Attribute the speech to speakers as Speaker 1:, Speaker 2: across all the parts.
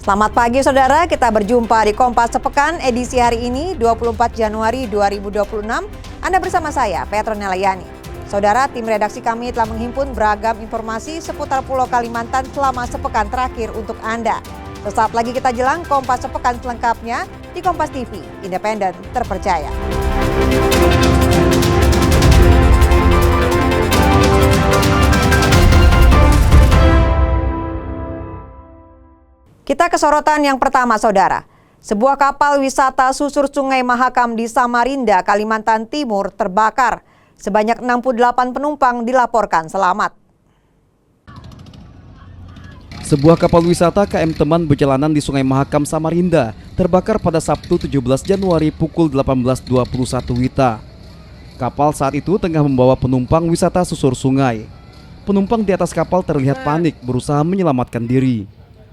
Speaker 1: Selamat pagi saudara, kita berjumpa di Kompas Sepekan edisi hari ini 24 Januari 2026. Anda bersama saya, Petronella Yani. Saudara, tim redaksi kami telah menghimpun beragam informasi seputar Pulau Kalimantan selama sepekan terakhir untuk Anda. Sesaat lagi kita jelang Kompas Sepekan selengkapnya di Kompas TV, independen, terpercaya. Kita ke sorotan yang pertama, saudara. Sebuah kapal wisata susur Sungai Mahakam di Samarinda, Kalimantan Timur terbakar. Sebanyak 68 penumpang dilaporkan selamat.
Speaker 2: Sebuah kapal wisata KM Teman berjalanan di Sungai Mahakam, Samarinda terbakar pada Sabtu 17 Januari pukul 18.21 WITA. Kapal saat itu tengah membawa penumpang wisata susur sungai. Penumpang di atas kapal terlihat panik berusaha menyelamatkan diri.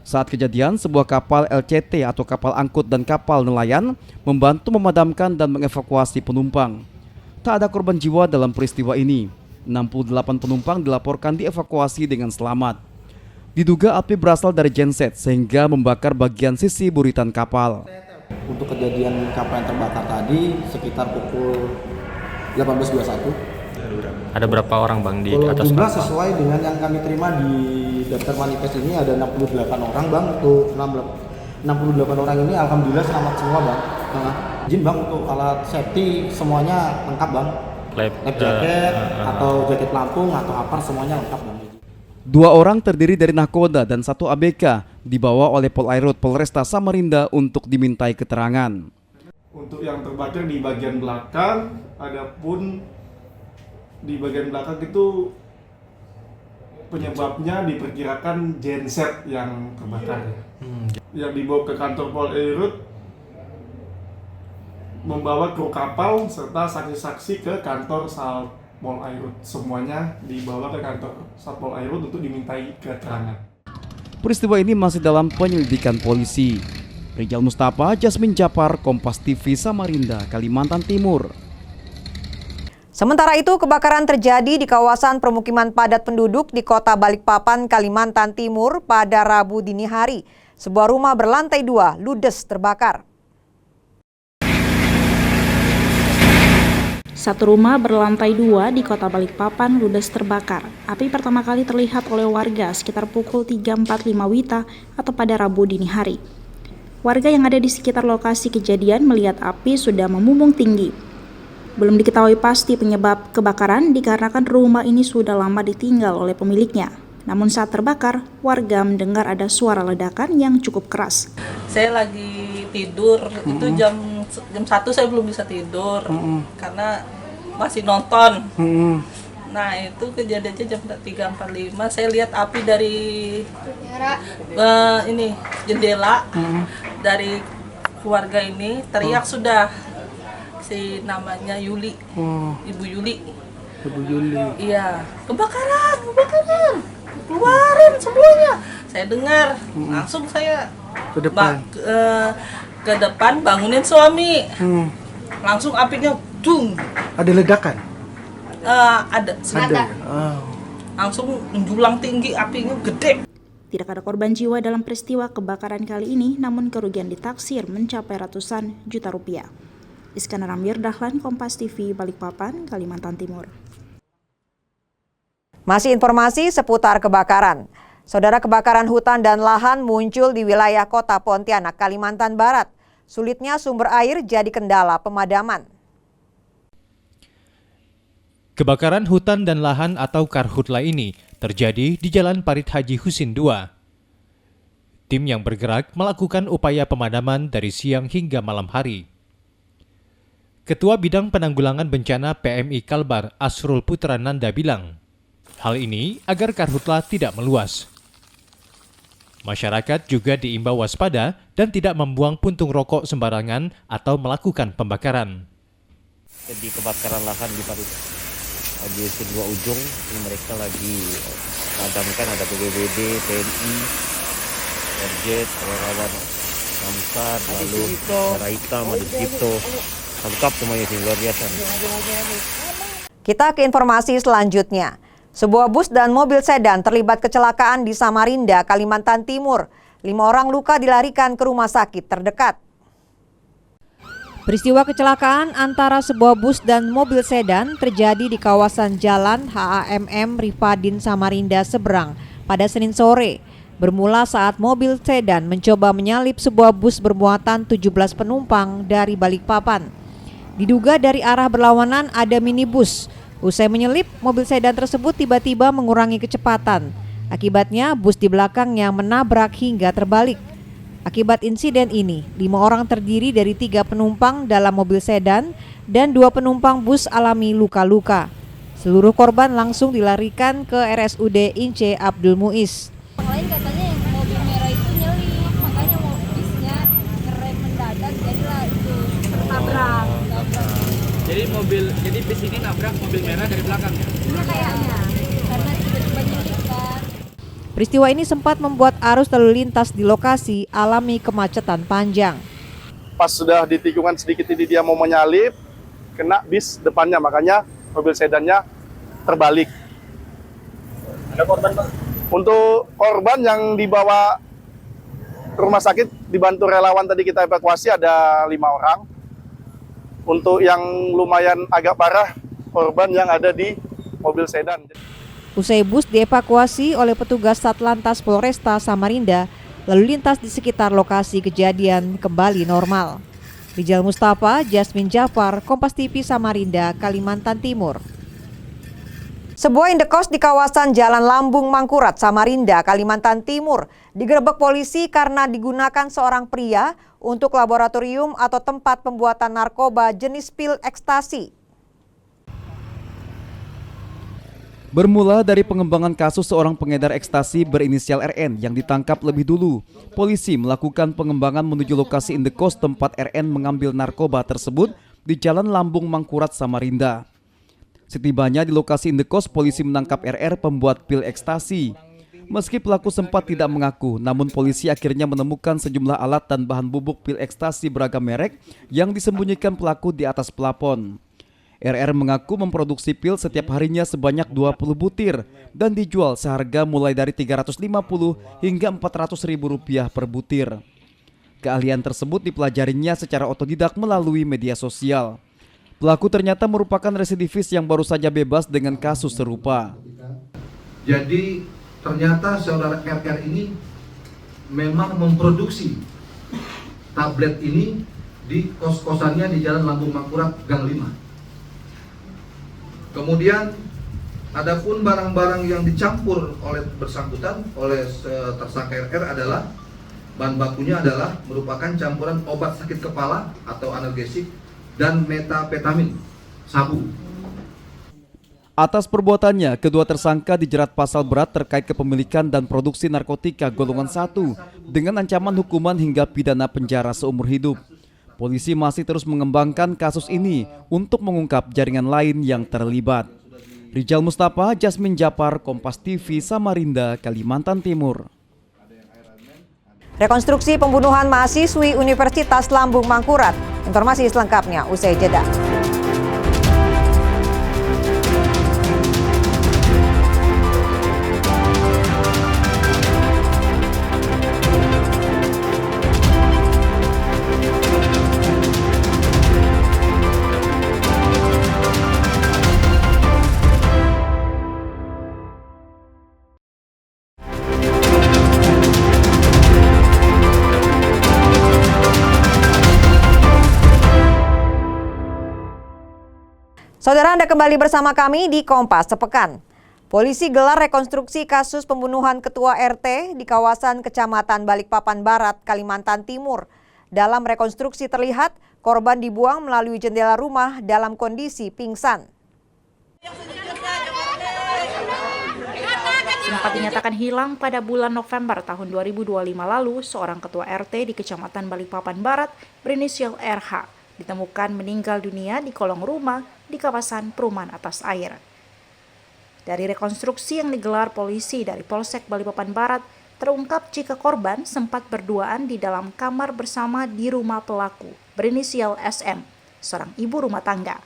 Speaker 2: Saat kejadian, sebuah kapal LCT atau kapal angkut dan kapal nelayan membantu memadamkan dan mengevakuasi penumpang. Tak ada korban jiwa dalam peristiwa ini. 68 penumpang dilaporkan dievakuasi dengan selamat. Diduga api berasal dari genset sehingga membakar bagian sisi buritan kapal.
Speaker 3: Untuk kejadian kapal yang terbakar tadi sekitar pukul 18.21.
Speaker 4: Ada berapa orang bang di
Speaker 3: Kalau
Speaker 4: atas
Speaker 3: jumlah
Speaker 4: kapal?
Speaker 3: sesuai dengan yang kami terima di daftar manifest ini ada 68 orang bang. Untuk 68 orang ini alhamdulillah selamat semua bang. Izin bang untuk alat safety semuanya lengkap bang. Life jacket atau jaket pelampung atau apar semuanya lengkap bang.
Speaker 2: 2 orang terdiri dari nahkoda dan 1 ABK dibawa oleh Polairut Polresta Samarinda untuk dimintai keterangan.
Speaker 5: Untuk yang terbakar di bagian belakang, adapun di bagian belakang itu penyebabnya diperkirakan genset yang terbakar. Yang dibawa ke kantor Polairut membawa kru kapal serta saksi-saksi ke kantor Satpol Airut. Semuanya dibawa ke kantor Satpol Airut untuk dimintai keterangan.
Speaker 2: Peristiwa ini masih dalam penyelidikan polisi. Rijal Mustafa, Jasmine Japar, Kompas TV Samarinda, Kalimantan Timur.
Speaker 1: Sementara itu, kebakaran terjadi di kawasan permukiman padat penduduk di Kota Balikpapan, Kalimantan Timur pada Rabu dini hari. Sebuah rumah berlantai 2 ludes terbakar.
Speaker 6: Satu rumah berlantai 2 di Kota Balikpapan ludes terbakar. Api pertama kali terlihat oleh warga sekitar pukul 3.45 WITA atau pada Rabu dini hari. Warga yang ada di sekitar lokasi kejadian melihat api sudah memumbung tinggi. Belum diketahui pasti penyebab kebakaran dikarenakan rumah ini sudah lama ditinggal oleh pemiliknya. Namun saat terbakar, warga mendengar ada suara ledakan yang cukup keras.
Speaker 7: Saya lagi tidur, itu jam 1 saya belum bisa tidur karena masih nonton. Nah itu kejadiannya jam 3.45, saya lihat api dari jendela dari keluarga ini teriak sudah. Si namanya Yuli, Ibu Yuli. Iya, kebakaran, keluarin semuanya. Saya dengar, langsung saya ke depan bangunin suami. Langsung apinya, dung.
Speaker 3: Ada ledakan?
Speaker 7: Ada. Langsung menjulang tinggi, apinya gede.
Speaker 6: Tidak ada korban jiwa dalam peristiwa kebakaran kali ini, namun kerugian ditaksir mencapai ratusan juta rupiah. Iskandar Amir Dahlan, Kompas TV, Balikpapan, Kalimantan Timur.
Speaker 1: Masih informasi seputar kebakaran. Saudara, kebakaran hutan dan lahan muncul di wilayah Kota Pontianak, Kalimantan Barat. Sulitnya sumber air jadi kendala pemadaman.
Speaker 8: Kebakaran hutan dan lahan atau karhutla ini terjadi di Jalan Parit Haji Husin II. Tim yang bergerak melakukan upaya pemadaman dari siang hingga malam hari. Ketua Bidang Penanggulangan Bencana PMI Kalbar, Asrul Putra Nanda bilang, hal ini agar karhutla tidak meluas. Masyarakat juga diimbau waspada dan tidak membuang puntung rokok sembarangan atau melakukan pembakaran.
Speaker 9: Jadi kebakaran lahan di Parit Haji Husin II ujung, ini mereka lagi padamkan, ada BPBD, TNI, Orjet, relawan Samsat, lalu Darah Hitam, ada Cipto. Lengkap semuanya sih, luar biasa.
Speaker 1: Kita ke informasi selanjutnya. Sebuah bus dan mobil sedan terlibat kecelakaan di Samarinda, Kalimantan Timur. 5 orang luka dilarikan ke rumah sakit terdekat. Peristiwa kecelakaan antara sebuah bus dan mobil sedan terjadi di kawasan Jalan HAMM Rifadin Samarinda Seberang pada Senin sore. Bermula saat mobil sedan mencoba menyalip sebuah bus bermuatan 17 penumpang dari Balikpapan. Diduga dari arah berlawanan ada minibus. Usai menyelip, mobil sedan tersebut tiba-tiba mengurangi kecepatan. Akibatnya bus di belakangnya menabrak hingga terbalik. Akibat insiden ini, 5 orang terdiri dari 3 penumpang dalam mobil sedan dan 2 penumpang bus alami luka-luka. Seluruh korban langsung dilarikan ke RSUD Ince Abdul Muiz.
Speaker 10: Yang lain katanya yang mobil merah itu nyelip, makanya busnya ngerem mendadak, jadilah itu tertabrak.
Speaker 11: Jadi bis ini nabrak mobil merah dari belakang ya?
Speaker 10: Iya kayaknya, karena tiba-tiba nyelip kan.
Speaker 1: Peristiwa ini sempat membuat arus lalu lintas di lokasi alami kemacetan panjang.
Speaker 12: Pas sudah di tikungan sedikit ini dia mau menyalip, kena bis depannya, makanya mobil sedannya terbalik.
Speaker 11: Ada korban, Pak?
Speaker 12: Untuk korban yang dibawa ke rumah sakit, dibantu relawan tadi kita evakuasi ada 5 orang. Untuk yang lumayan agak parah, korban yang ada di mobil sedan.
Speaker 1: Usai bus dievakuasi oleh petugas Satlantas Polresta Samarinda, lalu lintas di sekitar lokasi kejadian kembali normal. Rijal Mustafa, Jasmine Jafar, Kompas TV Samarinda, Kalimantan Timur. Sebuah indekos di kawasan Jalan Lambung Mangkurat, Samarinda, Kalimantan Timur digerebek polisi karena digunakan seorang pria untuk laboratorium atau tempat pembuatan narkoba jenis pil ekstasi.
Speaker 2: Bermula dari pengembangan kasus seorang pengedar ekstasi berinisial RN yang ditangkap lebih dulu, polisi melakukan pengembangan menuju lokasi indekos tempat RN mengambil narkoba tersebut di Jalan Lambung Mangkurat, Samarinda. Setibanya di lokasi indekos, polisi menangkap RR pembuat pil ekstasi. Meski pelaku sempat tidak mengaku, namun polisi akhirnya menemukan sejumlah alat dan bahan bubuk pil ekstasi beragam merek yang disembunyikan pelaku di atas plafon. RR mengaku memproduksi pil setiap harinya sebanyak 20 butir dan dijual seharga mulai dari Rp350 hingga Rp400.000 per butir. Keahlian tersebut dipelajarinya secara otodidak melalui media sosial. Pelaku ternyata merupakan residivis yang baru saja bebas dengan kasus serupa.
Speaker 13: Jadi ternyata saudara RR ini memang memproduksi tablet ini di kos-kosannya di Jalan Lambung Mangkurat Gang 5. Kemudian adapun barang-barang yang dicampur oleh bersangkutan oleh tersangka RR adalah bahan bakunya adalah merupakan campuran obat sakit kepala atau analgesik dan metapetamin sabu.
Speaker 2: Atas perbuatannya, kedua tersangka dijerat pasal berat terkait kepemilikan dan produksi narkotika golongan 1 dengan ancaman hukuman hingga pidana penjara seumur hidup. Polisi masih terus mengembangkan kasus ini untuk mengungkap jaringan lain yang terlibat. Rijal Mustafa, Jasmine Jafar, Kompas TV, Samarinda, Kalimantan Timur.
Speaker 1: Rekonstruksi pembunuhan mahasiswi Universitas Lambung Mangkurat. Informasi selengkapnya usai jeda. Saudara, Anda kembali bersama kami di Kompas Sepekan. Polisi gelar rekonstruksi kasus pembunuhan Ketua RT di kawasan Kecamatan Balikpapan Barat, Kalimantan Timur. Dalam rekonstruksi terlihat korban dibuang melalui jendela rumah dalam kondisi pingsan.
Speaker 6: Sempat dinyatakan hilang pada bulan November tahun 2025 lalu, seorang ketua RT di Kecamatan Balikpapan Barat berinisial RH ditemukan meninggal dunia di kolong rumah di kawasan perumahan atas air. Dari rekonstruksi yang digelar polisi dari Polsek Balikpapan Barat, terungkap jika korban sempat berduaan di dalam kamar bersama di rumah pelaku berinisial SM, seorang ibu rumah tangga.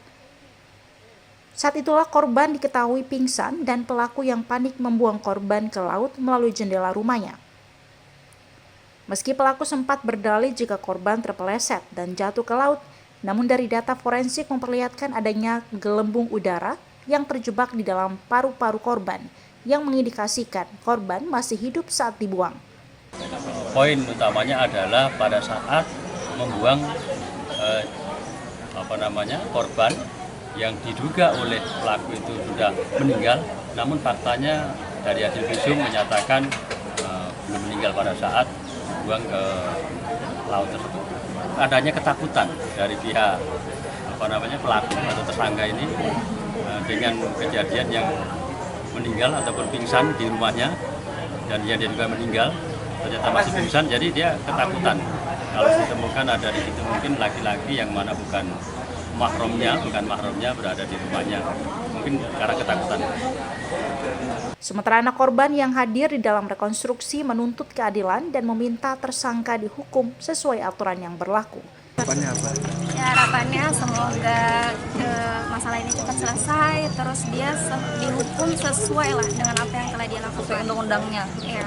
Speaker 6: Saat itulah korban diketahui pingsan dan pelaku yang panik membuang korban ke laut melalui jendela rumahnya. Meski pelaku sempat berdalih jika korban terpeleset dan jatuh ke laut, namun dari data forensik memperlihatkan adanya gelembung udara yang terjebak di dalam paru-paru korban yang mengindikasikan korban masih hidup saat dibuang.
Speaker 14: Poin utamanya adalah pada saat membuang korban yang diduga oleh pelaku itu sudah meninggal, namun faktanya dari hasil visum menyatakan belum meninggal pada saat buang ke laut tersebut. Adanya ketakutan dari pihak pelaku atau tersangka ini dengan kejadian yang meninggal ataupun pingsan di rumahnya, dan dia juga meninggal ternyata masih pingsan, jadi dia ketakutan kalau ditemukan ada di situ mungkin laki-laki yang mana bukan mahramnya berada di rumahnya, mungkin karena ketakutan.
Speaker 6: Sementara anak korban yang hadir di dalam rekonstruksi menuntut keadilan dan meminta tersangka dihukum sesuai aturan yang berlaku.
Speaker 15: Harapannya apa?
Speaker 10: Ya, harapannya semoga masalah ini cepat selesai, terus dia dihukum sesuai lah dengan apa yang telah dia lakukan. Sesuai undang-undangnya. Ya.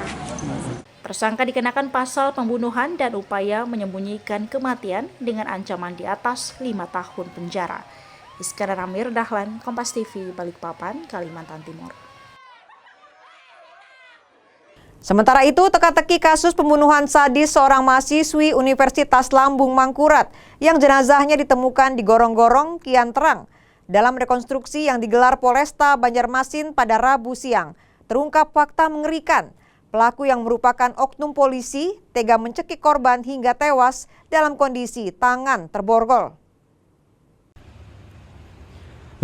Speaker 6: Tersangka dikenakan pasal pembunuhan dan upaya menyembunyikan kematian dengan ancaman di atas 5 tahun penjara. Iskandar Amir Dahlan, Kompas TV, Balikpapan, Kalimantan Timur.
Speaker 1: Sementara itu, teka-teki kasus pembunuhan sadis seorang mahasiswi Universitas Lambung Mangkurat yang jenazahnya ditemukan di gorong-gorong kian terang. Dalam rekonstruksi yang digelar Polresta Banjarmasin pada Rabu siang, terungkap fakta mengerikan. Pelaku yang merupakan oknum polisi tega mencekik korban hingga tewas dalam kondisi tangan terborgol.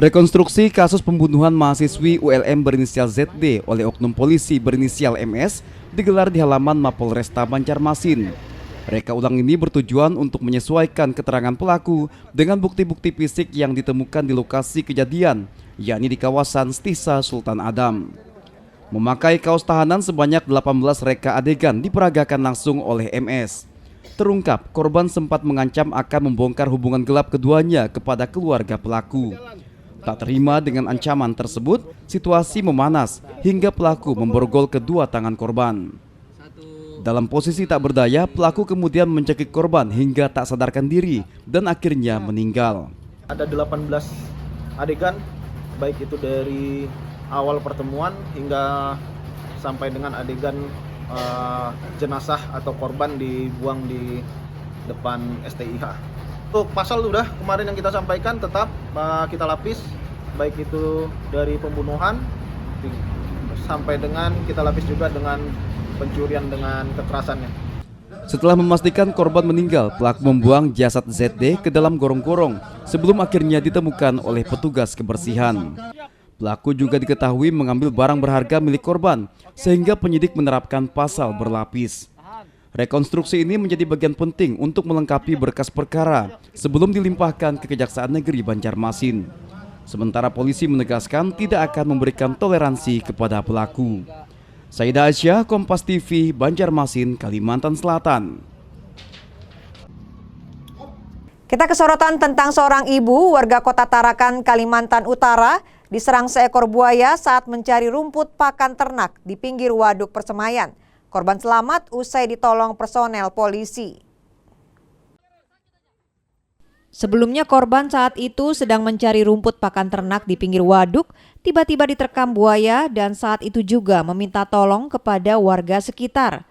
Speaker 2: Rekonstruksi kasus pembunuhan mahasiswi ULM berinisial ZD oleh oknum polisi berinisial MS digelar di halaman Mapolresta Banjarmasin. Reka ulang ini bertujuan untuk menyesuaikan keterangan pelaku dengan bukti-bukti fisik yang ditemukan di lokasi kejadian, yakni di kawasan Stisa Sultan Adam. Memakai kaos tahanan sebanyak 18 reka adegan diperagakan langsung oleh MS. Terungkap korban sempat mengancam akan membongkar hubungan gelap keduanya kepada keluarga pelaku. Tak terima dengan ancaman tersebut, situasi memanas hingga pelaku memborgol kedua tangan korban. Dalam posisi tak berdaya, pelaku kemudian mencekik korban hingga tak sadarkan diri dan akhirnya meninggal.
Speaker 3: Ada 18 adegan, baik itu dari awal pertemuan hingga sampai dengan adegan jenazah atau korban dibuang di depan STIH. Untuk pasal udah kemarin yang kita sampaikan tetap kita lapis, baik itu dari pembunuhan sampai dengan kita lapis juga dengan pencurian dengan kekerasannya.
Speaker 2: Setelah memastikan korban meninggal, pelaku membuang jasad ZD ke dalam gorong-gorong sebelum akhirnya ditemukan oleh petugas kebersihan. Pelaku juga diketahui mengambil barang berharga milik korban sehingga penyidik menerapkan pasal berlapis. Rekonstruksi ini menjadi bagian penting untuk melengkapi berkas perkara sebelum dilimpahkan ke Kejaksaan Negeri Banjarmasin. Sementara polisi menegaskan tidak akan memberikan toleransi kepada pelaku. Saida Aisyah, Kompas TV, Banjarmasin, Kalimantan Selatan.
Speaker 1: Kita ke sorotan tentang seorang ibu warga Kota Tarakan, Kalimantan Utara diserang seekor buaya saat mencari rumput pakan ternak di pinggir waduk Persemayan. Korban selamat usai ditolong personel polisi. Sebelumnya korban saat itu sedang mencari rumput pakan ternak di pinggir waduk, tiba-tiba diterkam buaya dan saat itu juga meminta tolong kepada warga sekitar.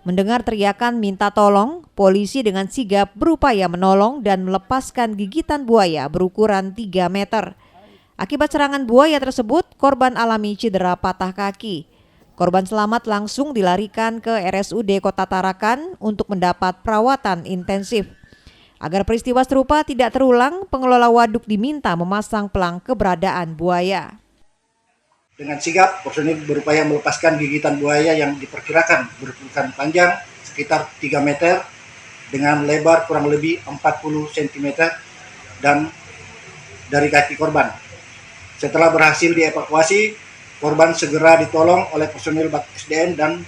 Speaker 1: Mendengar teriakan minta tolong, polisi dengan sigap berupaya menolong dan melepaskan gigitan buaya berukuran 3 meter. Akibat serangan buaya tersebut, korban alami cedera patah kaki. Korban selamat langsung dilarikan ke RSUD Kota Tarakan untuk mendapat perawatan intensif. Agar peristiwa serupa tidak terulang, pengelola waduk diminta memasang pelang keberadaan buaya.
Speaker 16: Dengan sigap, personil berupaya melepaskan gigitan buaya yang diperkirakan berukuran panjang sekitar 3 meter dengan lebar kurang lebih 40 cm dan dari kaki korban. Setelah berhasil dievakuasi, korban segera ditolong oleh personil BAK SDM dan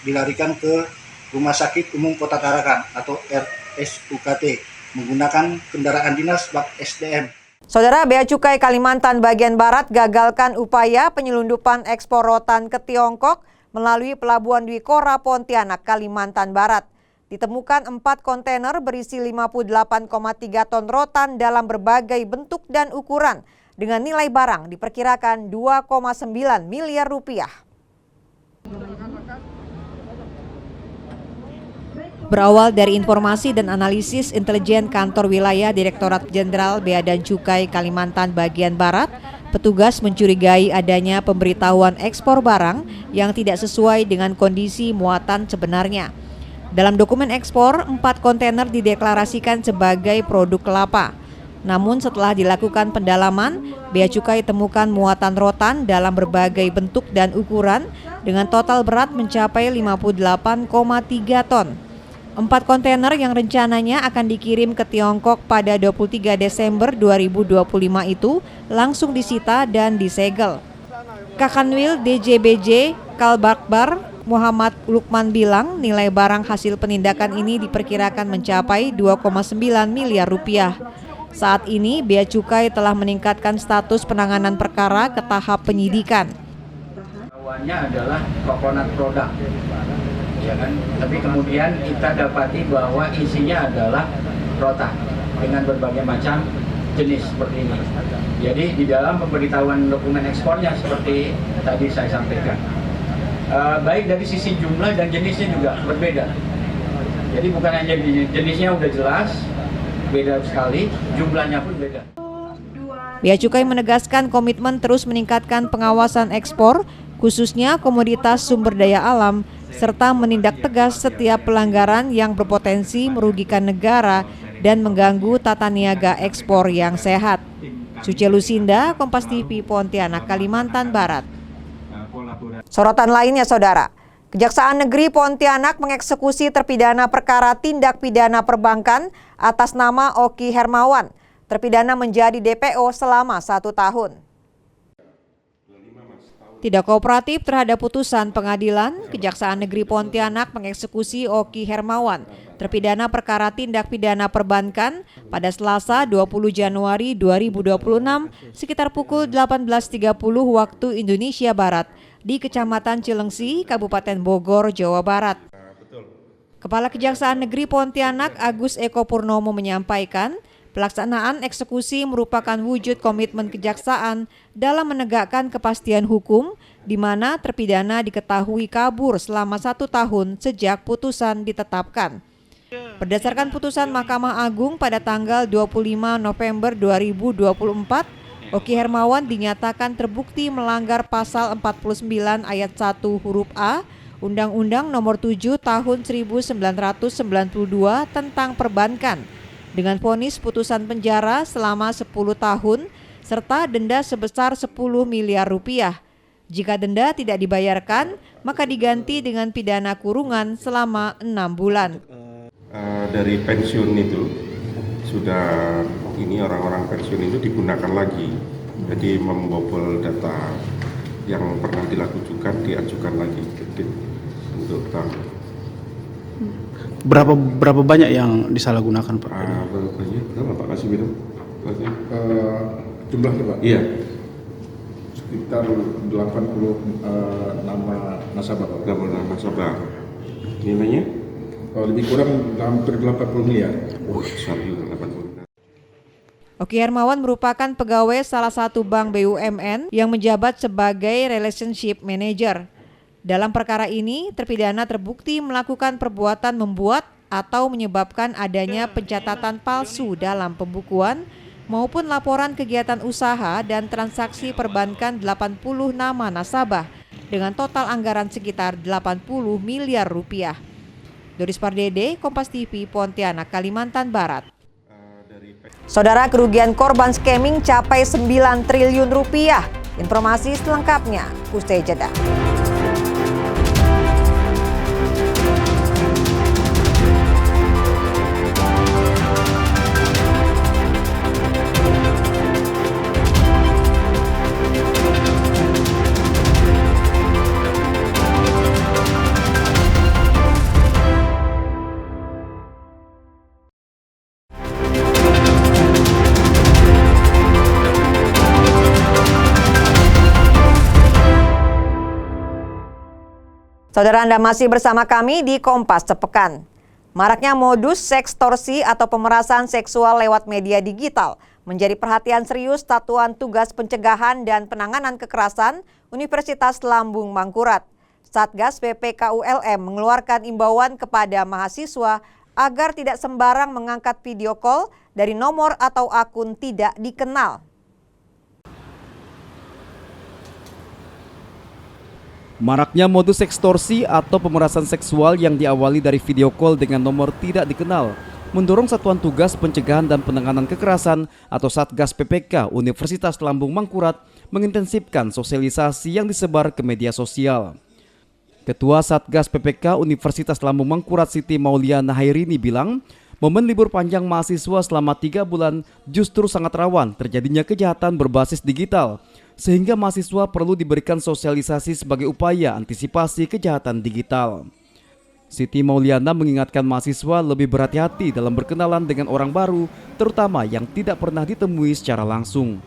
Speaker 16: dilarikan ke Rumah Sakit Umum Kota Tarakan atau RSUKT menggunakan kendaraan dinas BAK SDM.
Speaker 1: Saudara, Bea Cukai Kalimantan bagian Barat gagalkan upaya penyelundupan ekspor rotan ke Tiongkok melalui Pelabuhan Dwi Kora, Pontianak, Kalimantan Barat. ditemukan 4 kontainer berisi 58,3 ton rotan dalam berbagai bentuk dan ukuran dengan nilai barang diperkirakan 2,9 miliar rupiah. Berawal dari informasi dan analisis intelijen Kantor Wilayah Direktorat Jenderal Bea dan Cukai Kalimantan Bagian Barat, petugas mencurigai adanya pemberitahuan ekspor barang yang tidak sesuai dengan kondisi muatan sebenarnya. Dalam dokumen ekspor, 4 kontainer dideklarasikan sebagai produk kelapa. Namun setelah dilakukan pendalaman, Bea Cukai temukan muatan rotan dalam berbagai bentuk dan ukuran dengan total berat mencapai 58,3 ton. 4 kontainer yang rencananya akan dikirim ke Tiongkok pada 23 Desember 2025 itu langsung disita dan disegel. Kakanwil DJBJ Kalbakbar Muhammad Lukman bilang nilai barang hasil penindakan ini diperkirakan mencapai 2,9 miliar rupiah. Saat ini Bea Cukai telah meningkatkan status penanganan perkara ke tahap penyidikan.
Speaker 15: Awalnya adalah coconut product, ya kan? Tapi kemudian kita dapati bahwa isinya adalah rotan dengan berbagai macam jenis seperti ini. Jadi di dalam pemberitahuan dokumen ekspornya seperti tadi saya sampaikan, baik dari sisi jumlah dan jenisnya juga berbeda. Jadi bukan hanya jenisnya udah jelas, beda sekali, jumlahnya pun beda.
Speaker 1: Bea Cukai menegaskan komitmen terus meningkatkan pengawasan ekspor, khususnya komoditas sumber daya alam, serta menindak tegas setiap pelanggaran yang berpotensi merugikan negara dan mengganggu tata niaga ekspor yang sehat. Suci Lusinda, Kompas TV, Pontianak, Kalimantan Barat. Sorotan lainnya, Saudara. Kejaksaan Negeri Pontianak mengeksekusi terpidana perkara tindak pidana perbankan atas nama Oki Hermawan. Terpidana menjadi DPO selama 1 tahun. Tidak kooperatif terhadap putusan pengadilan, Kejaksaan Negeri Pontianak mengeksekusi Oki Hermawan, terpidana perkara tindak pidana perbankan pada Selasa 20 Januari 2026 sekitar pukul 18.30 waktu Indonesia Barat di Kecamatan Cilengsi, Kabupaten Bogor, Jawa Barat. Kepala Kejaksaan Negeri Pontianak Agus Eko Purnomo menyampaikan, pelaksanaan eksekusi merupakan wujud komitmen kejaksaan dalam menegakkan kepastian hukum di mana terpidana diketahui kabur selama 1 tahun sejak putusan ditetapkan. Berdasarkan putusan Mahkamah Agung pada tanggal 25 November 2024, Oki Hermawan dinyatakan terbukti melanggar pasal 49 ayat 1 huruf A Undang-Undang Nomor 7 Tahun 1992 tentang perbankan dengan vonis putusan penjara selama 10 tahun serta denda sebesar 10 miliar rupiah. Jika denda tidak dibayarkan, maka diganti dengan pidana kurungan selama 6 bulan.
Speaker 17: Dari pensiun itu sudah ini orang-orang pensiun itu digunakan lagi. Jadi membobol data yang pernah dilakukan diajukan lagi untuk tamu.
Speaker 18: Berapa banyak yang disalahgunakan, Pak?
Speaker 17: Berapa Pak kasih minum?
Speaker 19: Jumlahnya, Pak?
Speaker 17: Iya.
Speaker 19: Sekitar 80 nama nasabah, Pak.
Speaker 17: 80 nama nasabah. Nilainya?
Speaker 19: Lebih kurang hampir 80 miliar.
Speaker 17: Besar juga 80 miliar.
Speaker 1: Oki Hermawan merupakan pegawai salah satu bank BUMN yang menjabat sebagai relationship manager. Dalam perkara ini, terpidana terbukti melakukan perbuatan membuat atau menyebabkan adanya pencatatan palsu dalam pembukuan maupun laporan kegiatan usaha dan transaksi perbankan 80 nama nasabah dengan total anggaran sekitar 80 miliar rupiah. Doris Pardede, Kompas TV, Pontianak, Kalimantan Barat. Saudara, kerugian korban scamming capai 9 triliun rupiah. Informasi selengkapnya usai jeda. Saudara, Anda masih bersama kami di Kompas Sepekan. Maraknya modus sekstorsi atau pemerasan seksual lewat media digital menjadi perhatian serius Satuan Tugas Pencegahan dan Penanganan Kekerasan Universitas Lambung Mangkurat. Satgas PPKULM mengeluarkan imbauan kepada mahasiswa agar tidak sembarang mengangkat video call dari nomor atau akun tidak dikenal.
Speaker 2: Maraknya modus ekstorsi atau pemerasan seksual yang diawali dari video call dengan nomor tidak dikenal mendorong Satuan Tugas Pencegahan dan Penanganan Kekerasan atau Satgas PPK Universitas Lambung Mangkurat mengintensifkan sosialisasi yang disebar ke media sosial. Ketua Satgas PPK Universitas Lambung Mangkurat Siti Mauliana Hairini bilang, momen libur panjang mahasiswa selama 3 bulan justru sangat rawan terjadinya kejahatan berbasis digital, sehingga mahasiswa perlu diberikan sosialisasi sebagai upaya antisipasi kejahatan digital. Siti Mauliana mengingatkan mahasiswa lebih berhati-hati dalam berkenalan dengan orang baru, terutama yang tidak pernah ditemui secara langsung.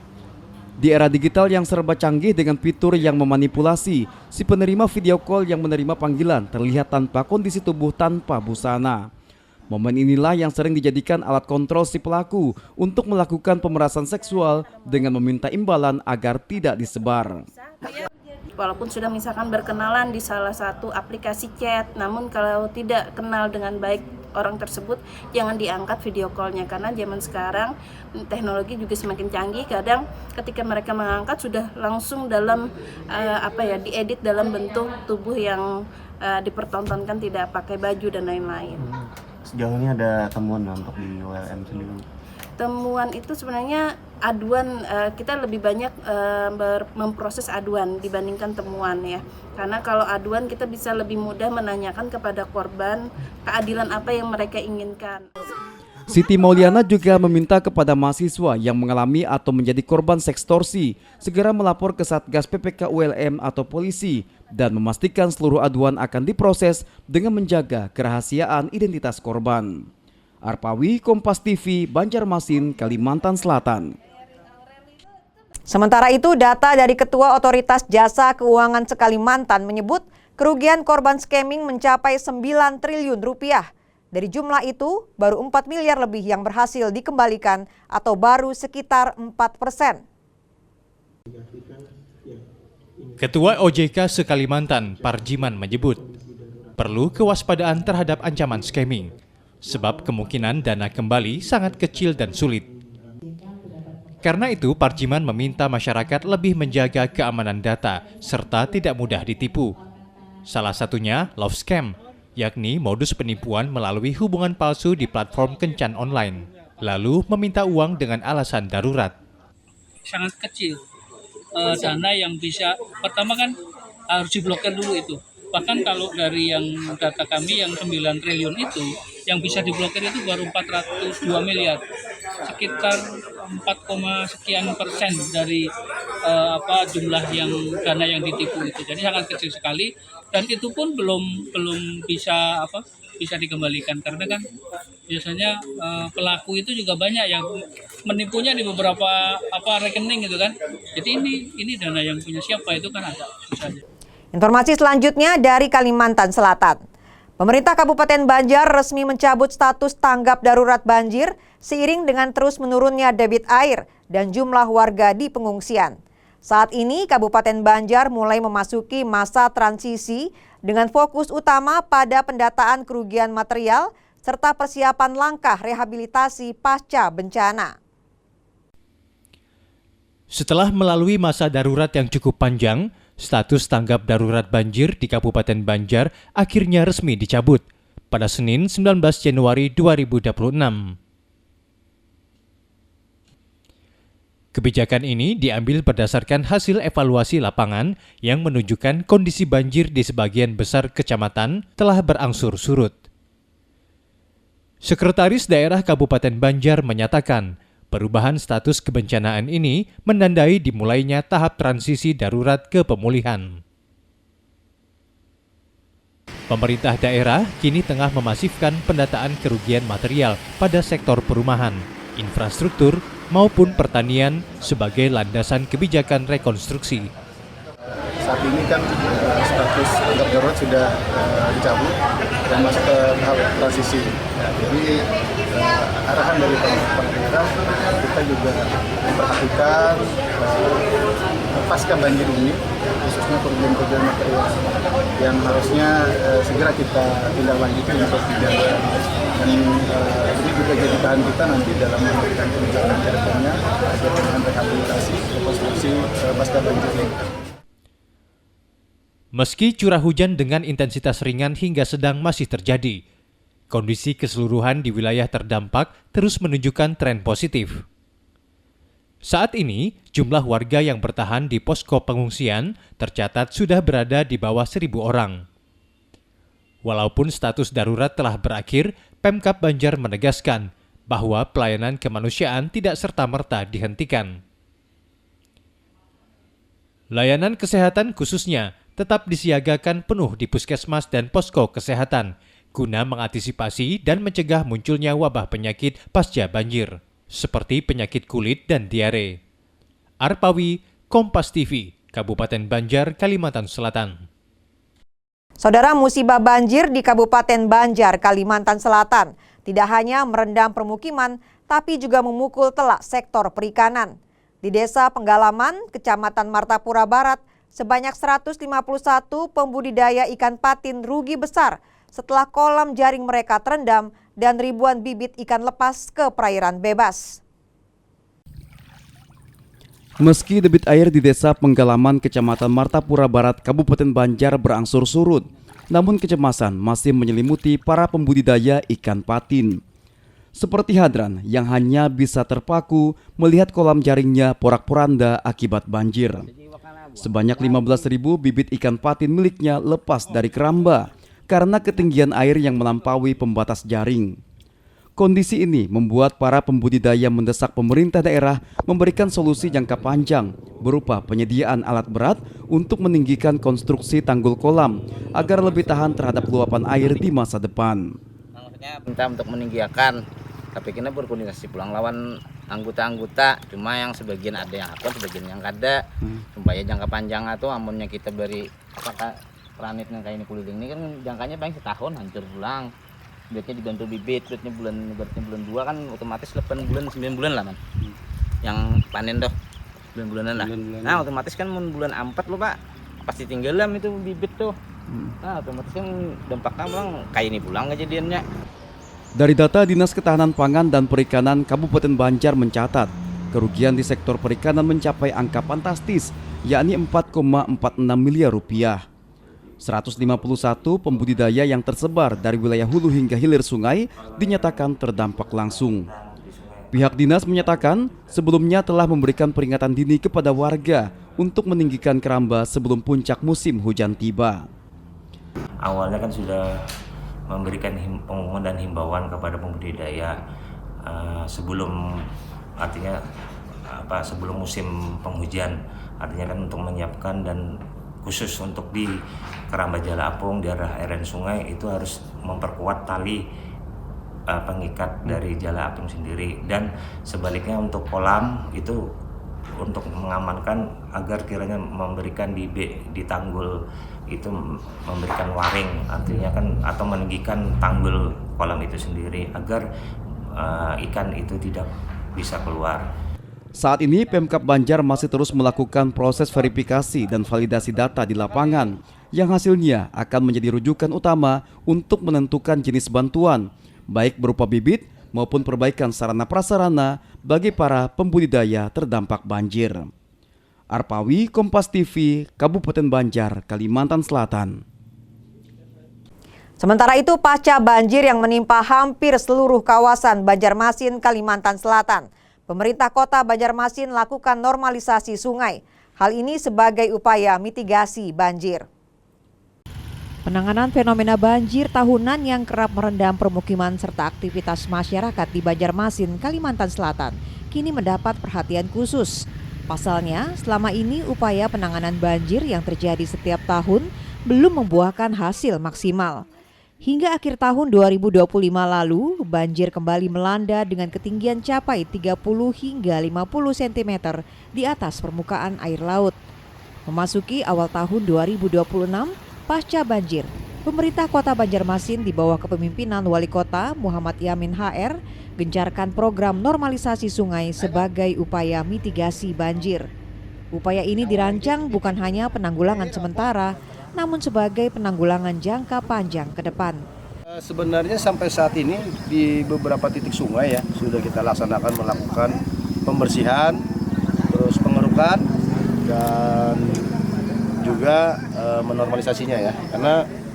Speaker 2: Di era digital yang serba canggih dengan fitur yang memanipulasi, si penerima video call yang menerima panggilan terlihat tanpa kondisi tubuh tanpa busana. Momen inilah yang sering dijadikan alat kontrol si pelaku untuk melakukan pemerasan seksual dengan meminta imbalan agar tidak disebar.
Speaker 20: Walaupun sudah misalkan berkenalan di salah satu aplikasi chat, namun kalau tidak kenal dengan baik orang tersebut, jangan diangkat video call-nya, karena zaman sekarang teknologi juga semakin canggih. Kadang ketika mereka mengangkat sudah langsung dalam diedit dalam bentuk tubuh yang dipertontonkan tidak pakai baju dan lain-lain.
Speaker 21: Sejauh ini ada temuan untuk di ULM sendiri?
Speaker 20: Temuan itu sebenarnya aduan, kita lebih banyak memproses aduan dibandingkan temuan ya. Karena kalau aduan kita bisa lebih mudah menanyakan kepada korban keadilan apa yang mereka inginkan.
Speaker 2: Siti Mauliana juga meminta kepada mahasiswa yang mengalami atau menjadi korban sekstorsi segera melapor ke Satgas PPK ULM atau polisi dan memastikan seluruh aduan akan diproses dengan menjaga kerahasiaan identitas korban. Arpawi, Kompas TV, Banjarmasin, Kalimantan Selatan.
Speaker 1: Sementara itu, data dari Ketua Otoritas Jasa Keuangan Sekalimantan menyebut kerugian korban scamming mencapai 9 triliun rupiah. Dari jumlah itu, baru 4 miliar lebih yang berhasil dikembalikan atau baru sekitar 4%.
Speaker 8: Ketua OJK Sekalimantan, Parjiman menyebut, perlu kewaspadaan terhadap ancaman scamming, sebab kemungkinan dana kembali sangat kecil dan sulit. Karena itu, Parjiman meminta masyarakat lebih menjaga keamanan data serta tidak mudah ditipu. Salah satunya love scam, yakni modus penipuan melalui hubungan palsu di platform kencan online, lalu meminta uang dengan alasan darurat.
Speaker 22: Sangat kecil dana yang bisa, pertama kan harus diblokir dulu itu. Bahkan kalau dari yang data kami yang 9 triliun itu, yang bisa diblokir itu baru 402 miliar. Sekitar 4, sekian persen dari jumlah yang dana yang ditipu itu. Jadi sangat kecil sekali, dan itu pun belum bisa dikembalikan, karena kan biasanya pelaku itu juga banyak yang menipunya di beberapa rekening gitu kan. Jadi ini dana yang punya siapa itu kan ada susahnya.
Speaker 1: Informasi selanjutnya dari Kalimantan Selatan. Pemerintah Kabupaten Banjar resmi mencabut status tanggap darurat banjir seiring dengan terus menurunnya debit air dan jumlah warga di pengungsian. Saat ini Kabupaten Banjar mulai memasuki masa transisi dengan fokus utama pada pendataan kerugian material serta persiapan langkah rehabilitasi pasca bencana.
Speaker 8: Setelah melalui masa darurat yang cukup panjang, status tanggap darurat banjir di Kabupaten Banjar akhirnya resmi dicabut pada Senin 19 Januari 2026. Kebijakan ini diambil berdasarkan hasil evaluasi lapangan yang menunjukkan kondisi banjir di sebagian besar kecamatan telah berangsur surut. Sekretaris Daerah Kabupaten Banjar menyatakan, perubahan status kebencanaan ini menandai dimulainya tahap transisi darurat ke pemulihan. Pemerintah daerah kini tengah memasifkan pendataan kerugian material pada sektor perumahan, infrastruktur, maupun pertanian sebagai landasan kebijakan rekonstruksi.
Speaker 23: Saat ini kan status tanggap darurat sudah dicabut
Speaker 4: dan masuk ke tahap transisi. Ya, jadi arahan dari pemerintah daerah kita juga memperhatikan pasca banjir ini, khususnya kerugian material yang harusnya segera kita tindak lanjuti untuk dijaga. Dan ini juga jadi bahan kita nanti dalam melakukan kebijakan ke depannya agar dengan rehabilitasi rekonstruksi pasca banjir ini.
Speaker 8: Meski curah hujan dengan intensitas ringan hingga sedang masih terjadi, kondisi keseluruhan di wilayah terdampak terus menunjukkan tren positif. Saat ini, jumlah warga yang bertahan di posko pengungsian tercatat sudah berada di bawah 1.000 orang. Walaupun status darurat telah berakhir, Pemkab Banjar menegaskan bahwa pelayanan kemanusiaan tidak serta-merta dihentikan. Layanan kesehatan khususnya tetap disiagakan penuh di puskesmas dan posko kesehatan guna mengantisipasi dan mencegah munculnya wabah penyakit pasca banjir, seperti penyakit kulit dan diare. Arpawi, Kompas TV, Kabupaten Banjar, Kalimantan Selatan.
Speaker 1: Saudara, musibah banjir di Kabupaten Banjar, Kalimantan Selatan tidak hanya merendam permukiman, tapi juga memukul telak sektor perikanan. Di Desa Penggalaman, Kecamatan Martapura Barat, sebanyak 151 pembudidaya ikan patin rugi besar setelah kolam jaring mereka terendam dan ribuan bibit ikan lepas ke perairan bebas.
Speaker 2: Meski debit air di Desa Penggalaman, Kecamatan Martapura Barat, Kabupaten Banjar berangsur surut, namun kecemasan masih menyelimuti para pembudidaya ikan patin. Seperti Hadran yang hanya bisa terpaku melihat kolam jaringnya porak-poranda akibat banjir. Sebanyak 15.000 bibit ikan patin miliknya lepas dari keramba karena ketinggian air yang melampaui pembatas jaring. Kondisi ini membuat para pembudidaya mendesak pemerintah daerah memberikan solusi jangka panjang berupa penyediaan alat berat untuk meninggikan konstruksi tanggul kolam agar lebih tahan terhadap luapan air di masa depan.
Speaker 5: Maksudnya minta untuk meninggikan, tapi kita berkoordinasi pulang lawan anggota-anggota, cuma yang sebagian ada yang apa, sebagian yang kada, supaya jangka panjang atau amunnya kita beri apakah planit yang kayak ini kuliling ini kan jangkanya paling setahun hancur pulang. Biasanya dibantu bibit, berarti bulan 2 kan otomatis 8 bulan 9 bulan lah man. Yang panen doh bulan-bulanan lah. Nah otomatis kan bulan 4 loh Pak, pasti tinggalam itu bibit tuh. Nah otomatis kan dampaknya pulang kayak ini pulang kejadiannya.
Speaker 2: Dari data Dinas Ketahanan Pangan dan Perikanan Kabupaten Banjar mencatat, kerugian di sektor perikanan mencapai angka fantastis, yakni 4,46 miliar rupiah. 151 pembudidaya yang tersebar dari wilayah hulu hingga hilir sungai dinyatakan terdampak langsung. Pihak dinas menyatakan sebelumnya telah memberikan peringatan dini kepada warga untuk meninggikan keramba sebelum puncak musim hujan tiba.
Speaker 23: Awalnya kan sudah memberikan pengumuman dan himbauan kepada pembudidaya sebelum sebelum musim penghujan, artinya kan untuk menyiapkan dan khusus untuk di keramba Jala Apung di arah airan sungai itu harus memperkuat tali pengikat dari Jala Apung sendiri, dan sebaliknya untuk kolam itu untuk mengamankan agar kiranya memberikan di tanggul itu memberikan waring, artinya kan atau meninggikan tanggul kolam itu sendiri agar ikan itu tidak bisa keluar.
Speaker 2: Saat ini Pemkab Banjar masih terus melakukan proses verifikasi dan validasi data di lapangan yang hasilnya akan menjadi rujukan utama untuk menentukan jenis bantuan, baik berupa bibit maupun perbaikan sarana prasarana bagi para pembudidaya terdampak banjir. Arpawi, Kompas TV, Kabupaten Banjar, Kalimantan Selatan.
Speaker 1: Sementara itu, pasca banjir yang menimpa hampir seluruh kawasan Banjarmasin, Kalimantan Selatan, pemerintah kota Banjarmasin lakukan normalisasi sungai. Hal ini sebagai upaya mitigasi banjir. Penanganan fenomena banjir tahunan yang kerap merendam permukiman serta aktivitas masyarakat di Banjarmasin, Kalimantan Selatan kini mendapat perhatian khusus. Pasalnya, selama ini upaya penanganan banjir yang terjadi setiap tahun belum membuahkan hasil maksimal. Hingga akhir tahun 2025 lalu, banjir kembali melanda dengan ketinggian capai 30 hingga 50 cm di atas permukaan air laut. Memasuki awal tahun 2026, pasca banjir, pemerintah Kota Banjarmasin di bawah kepemimpinan Wali Kota Muhammad Yamin HR gencarkan program normalisasi sungai sebagai upaya mitigasi banjir. Upaya ini dirancang bukan hanya penanggulangan sementara, namun sebagai penanggulangan jangka panjang ke depan.
Speaker 7: Sebenarnya sampai saat ini di beberapa titik sungai ya sudah kita laksanakan melakukan pembersihan, terus pengerukan dan juga menormalisasinya ya. Karena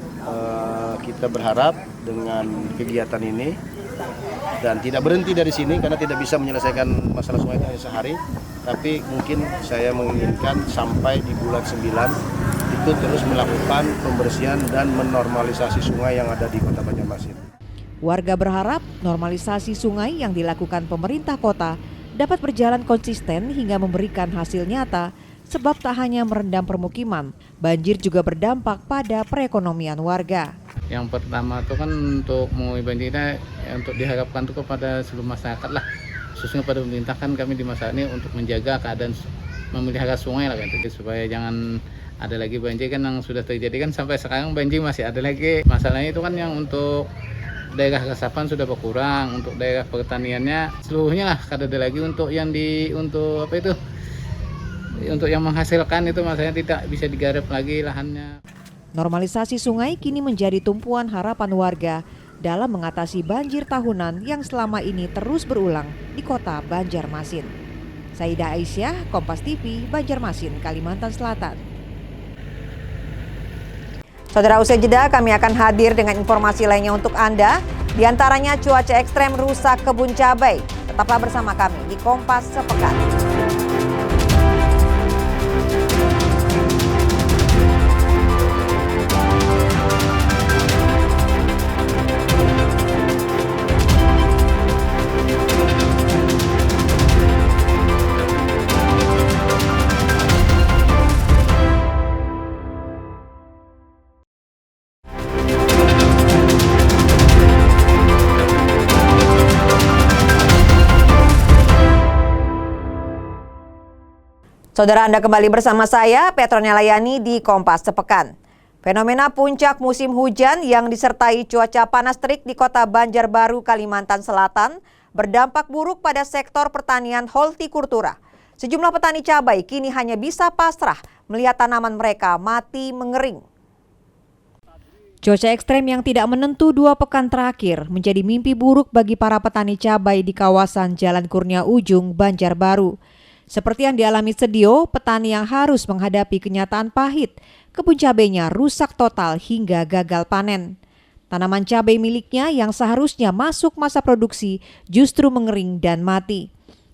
Speaker 7: kita berharap dengan kegiatan ini dan tidak berhenti dari sini karena tidak bisa menyelesaikan masalah sungai itu sehari, tapi mungkin saya menginginkan sampai di bulan 9 itu terus melakukan pembersihan dan menormalisasi sungai yang ada di Kota Banjarmasin.
Speaker 1: Warga berharap normalisasi sungai yang dilakukan pemerintah kota dapat berjalan konsisten hingga memberikan hasil nyata, sebab tak hanya merendam permukiman, banjir juga berdampak pada perekonomian warga.
Speaker 9: Yang pertama itu kan untuk mengurangi banjirnya, untuk diharapkan itu kepada seluruh masyarakat lah, khususnya pada pemerintah kan kami di masa ini untuk menjaga keadaan memelihara sungai lah kan, supaya jangan ada lagi banjir kan yang sudah terjadi kan sampai sekarang banjir masih ada lagi. Masalahnya itu kan yang untuk daerah resapan sudah berkurang, untuk daerah pertaniannya seluruhnya lah kada ada lagi untuk yang untuk yang menghasilkan itu masalahnya tidak bisa digarap lagi lahannya.
Speaker 1: Normalisasi sungai kini menjadi tumpuan harapan warga dalam mengatasi banjir tahunan yang selama ini terus berulang di Kota Banjarmasin. Saidah Aisyah, Kompas TV, Banjarmasin, Kalimantan Selatan. Saudara, usai jeda kami akan hadir dengan informasi lainnya untuk Anda, di antaranya cuaca ekstrem rusak kebun cabai. Tetaplah bersama kami di Kompas Sepekan. Saudara, Anda kembali bersama saya, Petronia Layani di Kompas Sepekan. Fenomena puncak musim hujan yang disertai cuaca panas terik di Kota Banjarbaru, Kalimantan Selatan berdampak buruk pada sektor pertanian hortikultura. Sejumlah petani cabai kini hanya bisa pasrah melihat tanaman mereka mati mengering. Cuaca ekstrem yang tidak menentu 2 pekan terakhir menjadi mimpi buruk bagi para petani cabai di kawasan Jalan Kurnia Ujung, Banjarbaru. Seperti yang dialami Sedio, petani yang harus menghadapi kenyataan pahit, kebun cabainya rusak total hingga gagal panen. Tanaman cabai miliknya yang seharusnya masuk masa produksi justru mengering dan mati.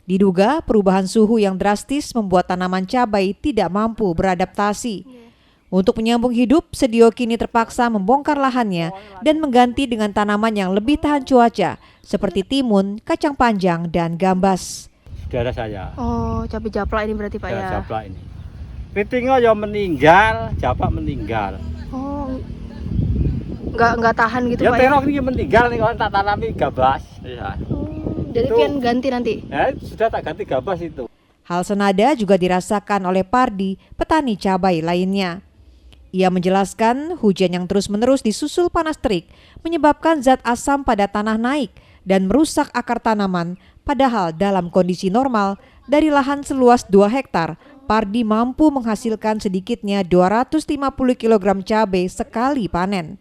Speaker 1: Diduga perubahan suhu yang drastis membuat tanaman cabai tidak mampu beradaptasi. Untuk menyambung hidup, Sedio kini terpaksa membongkar lahannya dan mengganti dengan tanaman yang lebih tahan cuaca seperti timun, kacang panjang, dan gambas.
Speaker 11: Saudara saya.
Speaker 20: Oh, cabai japlak ini berarti Pak ya?
Speaker 11: Japlak ini. Pitingnya ya meninggal, japlak meninggal.
Speaker 20: Oh, nggak tahan gitu
Speaker 11: ya,
Speaker 20: Pak
Speaker 11: ya? Ya terok ini meninggal nih kalau tak tanami gabas. Ya.
Speaker 20: Jadi pian ganti nanti?
Speaker 11: Ya, sudah tak ganti gabas itu.
Speaker 1: Hal senada juga dirasakan oleh Pardi, petani cabai lainnya. Ia menjelaskan hujan yang terus-menerus disusul panas terik menyebabkan zat asam pada tanah naik dan merusak akar tanaman. Padahal dalam kondisi normal, dari lahan seluas 2 hektar, Pardi mampu menghasilkan sedikitnya 250 kg cabai sekali panen.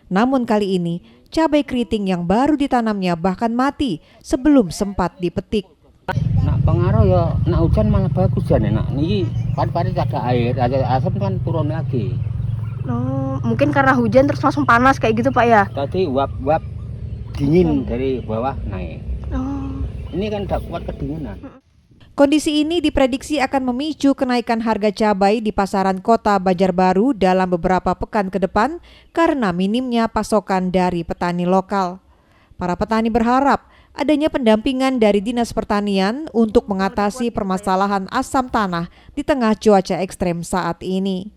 Speaker 1: Namun kali ini, cabai keriting yang baru ditanamnya bahkan mati sebelum sempat dipetik.
Speaker 24: Nak pengaruh ya, nak hujan malah bagus ya nak. Nih, padi ada air, ada asam kan turun lagi.
Speaker 20: Oh, mungkin karena hujan terus langsung panas kayak gitu Pak ya?
Speaker 24: Tadi uap-uap dingin dari bawah naik.
Speaker 20: Oh.
Speaker 24: Ini kan tidak kuat kedinginan.
Speaker 1: Kondisi ini diprediksi akan memicu kenaikan harga cabai di pasaran Kota Banjarbaru dalam beberapa pekan ke depan karena minimnya pasokan dari petani lokal. Para petani berharap adanya pendampingan dari Dinas Pertanian untuk mengatasi permasalahan asam tanah di tengah cuaca ekstrem saat ini.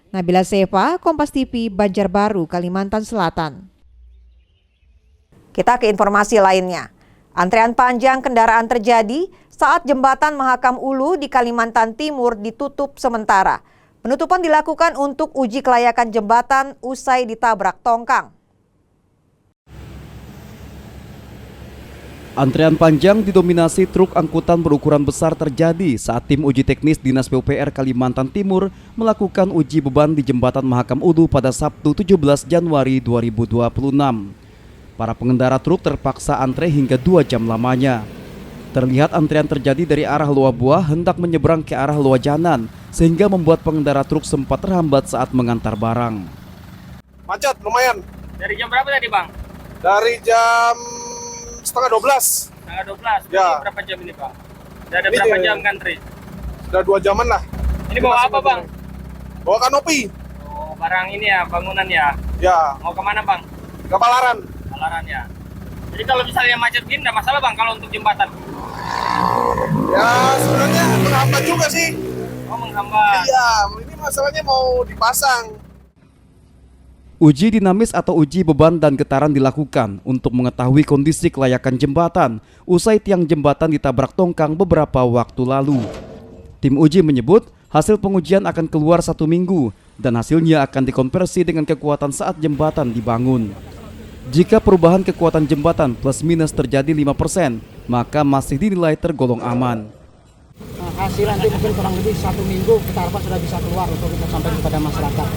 Speaker 1: Nabila Seva, Kompas TV, Banjarbaru, Kalimantan Selatan. Kita ke informasi lainnya. Antrean panjang kendaraan terjadi saat jembatan Mahakam Ulu di Kalimantan Timur ditutup sementara. Penutupan dilakukan untuk uji kelayakan jembatan usai ditabrak tongkang.
Speaker 2: Antrean panjang didominasi truk angkutan berukuran besar terjadi saat tim uji teknis Dinas PUPR Kalimantan Timur melakukan uji beban di Jembatan Mahakam Ulu pada Sabtu 17 Januari 2026. Para pengendara truk terpaksa antre hingga 2 jam lamanya. Terlihat antrean terjadi dari arah Luabuah hendak menyeberang ke arah Luajanan, sehingga membuat pengendara truk sempat terhambat saat mengantar barang.
Speaker 10: Macet lumayan.
Speaker 12: Dari jam berapa tadi, Bang?
Speaker 10: Dari jam setengah 12.
Speaker 12: Setengah 12.
Speaker 10: Ya.
Speaker 12: Berapa jam ini, Pak? Sudah ada berapa jam ngantri?
Speaker 10: Sudah 2 jaman lah.
Speaker 12: Ini bawa apa, Bang?
Speaker 10: Bawa kanopi.
Speaker 12: Oh, barang ini ya, bangunan ya?
Speaker 10: Ya.
Speaker 12: Mau kemana, Bang?
Speaker 10: Ke Palaran.
Speaker 12: Palaran ya. Jadi kalau misalnya macet gini, nggak masalah, Bang, kalau untuk jembatan?
Speaker 10: Ya, sebenarnya menghambat juga sih.
Speaker 12: Oh, menghambat.
Speaker 10: Iya, ini masalahnya mau dipasang.
Speaker 2: Uji dinamis atau uji beban dan getaran dilakukan untuk mengetahui kondisi kelayakan jembatan usai tiang jembatan ditabrak tongkang beberapa waktu lalu. Tim uji menyebut hasil pengujian akan keluar 1 minggu dan hasilnya akan dikonversi dengan kekuatan saat jembatan dibangun. Jika perubahan kekuatan jembatan plus minus terjadi 5%, maka masih dinilai tergolong aman.
Speaker 13: Hasil nanti mungkin kurang lebih 1 minggu kita harapkan sudah bisa keluar untuk kita sampaikan kepada masyarakat.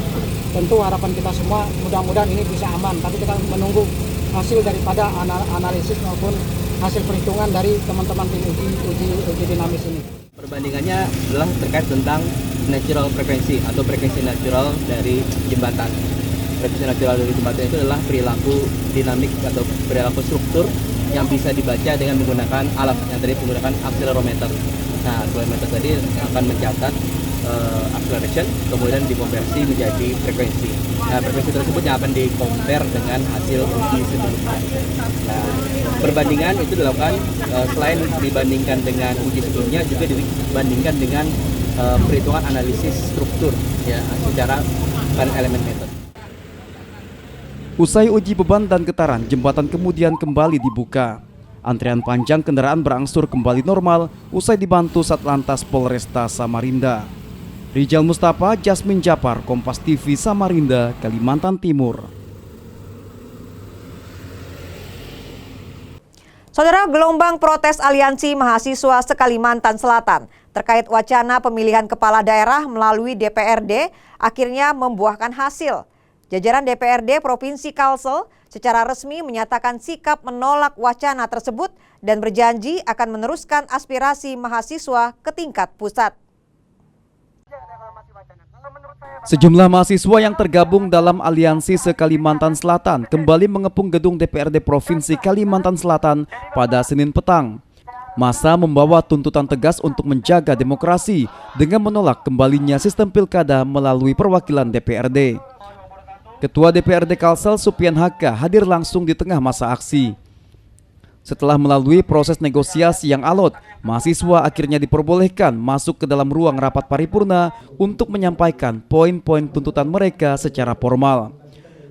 Speaker 13: Tentu harapan kita semua mudah-mudahan ini bisa aman, tapi kita menunggu hasil daripada analisis maupun hasil perhitungan dari teman-teman tim uji dinamis ini.
Speaker 14: Perbandingannya adalah terkait tentang natural frekuensi atau frekuensi natural dari jembatan. Frekuensi natural dari jembatan itu adalah perilaku dinamik atau perilaku struktur yang bisa dibaca dengan menggunakan alat yang tadi menggunakan akselerometer. Nah, akselerometer tadi akan mencatat acceleration, kemudian dikonversi menjadi frekuensi. Nah, frekuensi tersebut yang akan di-compare dengan hasil uji sebelumnya. Nah, perbandingan itu dilakukan selain dibandingkan dengan uji sebelumnya, juga dibandingkan dengan perhitungan analisis struktur ya secara elemen method.
Speaker 2: Usai uji beban dan getaran, jembatan kemudian kembali dibuka. Antrean panjang kendaraan berangsur kembali normal usai dibantu Satlantas Polresta Samarinda. Rijal Mustafa, Jasmin Japar, Kompas TV Samarinda, Kalimantan Timur.
Speaker 1: Saudara, gelombang protes Aliansi Mahasiswa se-Kalimantan Selatan terkait wacana pemilihan kepala daerah melalui DPRD akhirnya membuahkan hasil. Jajaran DPRD Provinsi Kalsel secara resmi menyatakan sikap menolak wacana tersebut dan berjanji akan meneruskan aspirasi mahasiswa ke tingkat pusat.
Speaker 2: Sejumlah mahasiswa yang tergabung dalam Aliansi se-Kalimantan Selatan kembali mengepung gedung DPRD Provinsi Kalimantan Selatan pada Senin petang. Massa membawa tuntutan tegas untuk menjaga demokrasi dengan menolak kembalinya sistem pilkada melalui perwakilan DPRD. Ketua DPRD Kalsel Supian Haka hadir langsung di tengah masa aksi. Setelah melalui proses negosiasi yang alot, mahasiswa akhirnya diperbolehkan masuk ke dalam ruang rapat paripurna untuk menyampaikan poin-poin tuntutan mereka secara formal.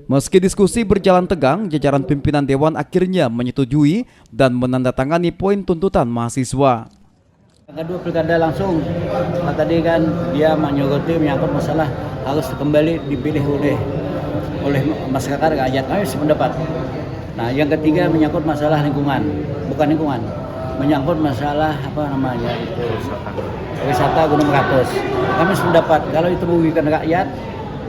Speaker 2: Meski diskusi berjalan tegang, jajaran pimpinan Dewan akhirnya menyetujui dan menandatangani poin tuntutan mahasiswa.
Speaker 13: Kedua pilkada langsung, tadi kan dia menyogoti menyangkut masalah harus kembali dipilih oleh masyarakat rakyat. Kami sependapat. Nah, yang ketiga menyangkut masalah lingkungan, bukan lingkungan, menyangkut masalah wisata Gunung Meratus. Kami sependapat kalau itu merugikan rakyat,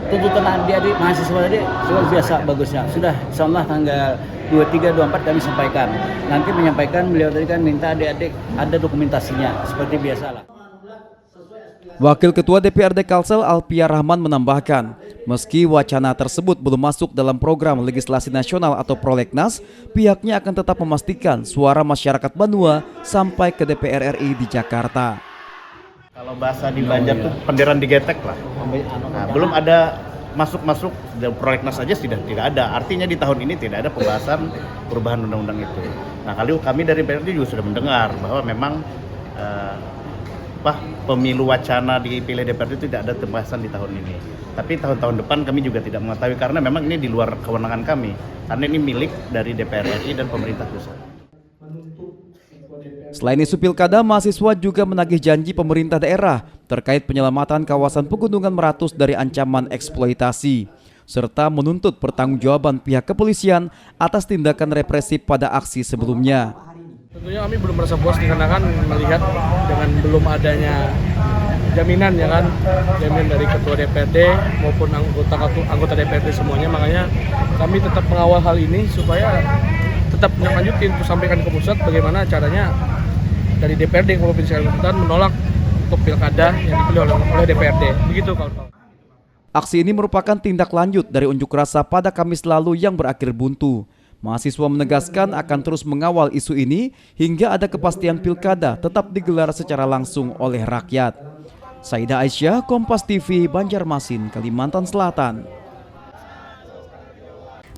Speaker 13: tuntutan adik-adik mahasiswa tadi luar biasa bagusnya. Sudah insyaallah tanggal 23, 24 kami sampaikan. Nanti menyampaikan beliau tadi kan minta adik-adik ada dokumentasinya seperti biasalah.
Speaker 2: Wakil Ketua DPRD Kalsel Alpia Rahman menambahkan, meski wacana tersebut belum masuk dalam program legislasi nasional atau prolegnas, pihaknya akan tetap memastikan suara masyarakat Banua sampai ke DPR RI di Jakarta.
Speaker 25: Kalau bahasa di Banjar tuh penderan digetek lah. Nah, belum ada masuk dan prolegnas saja tidak ada. Artinya di tahun ini tidak ada pembahasan perubahan undang-undang itu. Nah, kalau kami dari DPRD juga sudah mendengar bahwa memang pemilu wacana dipilih DPRD tidak ada pembahasan di tahun ini. Tapi tahun-tahun depan kami juga tidak mengetahui karena memang ini di luar kewenangan kami. Karena ini milik dari DPR RI dan pemerintah pusat.
Speaker 2: Selain isu pilkada, mahasiswa juga menagih janji pemerintah daerah terkait penyelamatan kawasan Pegunungan Meratus dari ancaman eksploitasi, serta menuntut pertanggungjawaban pihak kepolisian atas tindakan represif pada aksi sebelumnya.
Speaker 3: Tentunya kami belum merasa puas dikarenakan melihat dengan belum adanya jaminan ya kan, jaminan dari ketua DPRD maupun anggota DPRD semuanya, makanya kami tetap mengawal hal ini supaya tetap melanjutin untuk sampaikan ke pusat bagaimana caranya dari DPRD Provinsi Kalimantan menolak untuk pilkada yang dipilih oleh DPRD. Begitu kawan-kawan.
Speaker 2: Aksi ini merupakan tindak lanjut dari unjuk rasa pada Kamis lalu yang berakhir buntu. Mahasiswa menegaskan akan terus mengawal isu ini hingga ada kepastian pilkada tetap digelar secara langsung oleh rakyat. Saida Aisyah, Kompas TV, Banjarmasin, Kalimantan Selatan.